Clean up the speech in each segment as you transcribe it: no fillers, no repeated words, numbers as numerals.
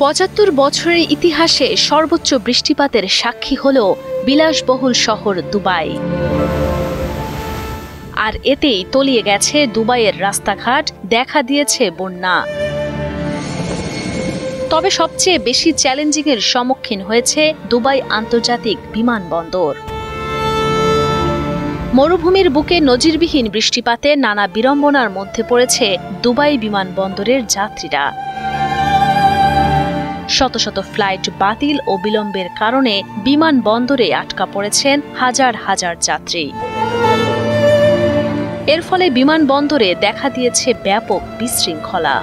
৭৫ বছরের ইতিহাসে সর্বোচ্চ বৃষ্টিপাতের সাক্ষী হল বিলাসবহুল শহর দুবাই। আর এতেই তলিয়ে গেছে দুবাইয়ের রাস্তাঘাট, দেখা দিয়েছে বন্যা। তবে সবচেয়ে বেশি চ্যালেঞ্জিংয়ের সম্মুখীন হয়েছে দুবাই আন্তর্জাতিক বিমানবন্দর। মরুভূমির বুকে নজিরবিহীন বৃষ্টিপাতে নানা বিড়ম্বনার মধ্যে পড়েছে দুবাই বিমানবন্দরের যাত্রীরা। শত শত ফ্লাইট বাতিল ও বিলম্বের কারণে বিমানবন্দরে আটকা পড়েছেন হাজার হাজার যাত্রী। এর ফলে বিমানবন্দরে দেখা দিয়েছে ব্যাপক বিশৃঙ্খলা।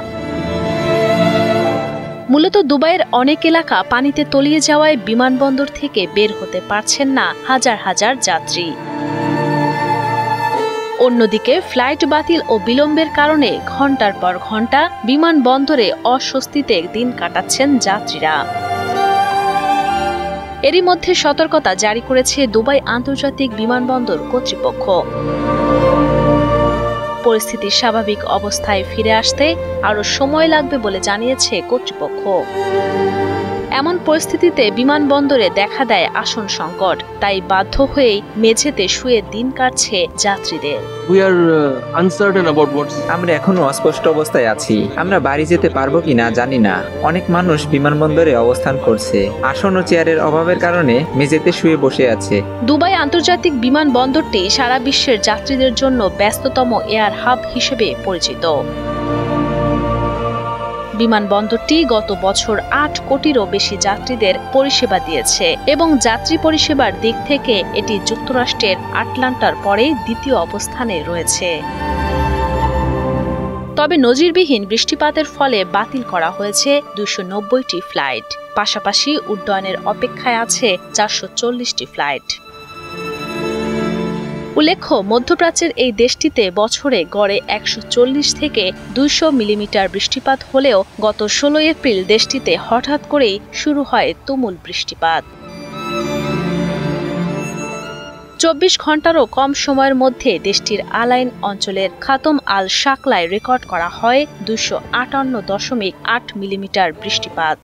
মূলত দুবাইয়ের অনেক এলাকা পানিতে তলিয়ে যাওয়ায় বিমানবন্দর থেকে বের হতে পারছেন না হাজার হাজার যাত্রী। অন্যদিকে ফ্লাইট বাতিল ও বিলম্বের কারণে ঘণ্টার পর ঘণ্টা বিমানবন্দরে অস্বস্তিতে দিন কাটাচ্ছেন যাত্রীরা। এরই মধ্যে সতর্কতা জারি করেছে দুবাই আন্তর্জাতিক বিমানবন্দর কর্তৃপক্ষ। পরিস্থিতি স্বাভাবিক অবস্থায় ফিরে আসতে আরও সময় লাগবে বলে জানিয়েছে কর্তৃপক্ষ। এমন পরিস্থিতিতে বিমানবন্দরে দেখা দেয় আসন সংকট, তাই বাধ্য হয়েই মেঝেতে শুয়ে দিন কাটছে যাত্রীদের। আমরা এখনো অস্পষ্ট অবস্থায় আছি। আমরা বাড়ি যেতে পারবো কিনা জানি না। অনেক মানুষ বিমানবন্দরে অবস্থান করছে। আসন ও চেয়ারের অভাবের কারণে মেঝেতে শুয়ে বসে আছে। দুবাই আন্তর্জাতিক বিমানবন্দরটি সারা বিশ্বের যাত্রীদের জন্য ব্যস্ততম এয়ার হাব হিসেবে পরিচিত। বিমানবন্দরটি গত বছর ৮ কোটিরও বেশি যাত্রীদের পরিষেবা দিয়েছে এবং যাত্রী পরিষেবার দিক থেকে এটি যুক্তরাষ্ট্রের আটলান্টার পরে দ্বিতীয় অবস্থানে রয়েছে। তবে নজিরবিহীন বৃষ্টিপাতের ফলে বাতিল করা হয়েছে ২৯০টি ফ্লাইট। পাশাপাশি উড্ডয়নের অপেক্ষায় আছে ৪৪০টি ফ্লাইট। উল্লেখ্য, মধ্যপ্রাচ্যের এই দেশটিতে বছরে গড়ে ১৪০ থেকে ২০০ মিলিমিটার বৃষ্টিপাত হলেও গত ১৬ এপ্রিল দেশটিতে হঠাৎ করেই শুরু হয় তুমুল বৃষ্টিপাত। ২৪ ঘণ্টারও কম সময়ের মধ্যে দেশটির আলাইন অঞ্চলের খাতম আল শাকলায় রেকর্ড করা হয় ২৫৮.৮ মিলিমিটার বৃষ্টিপাত।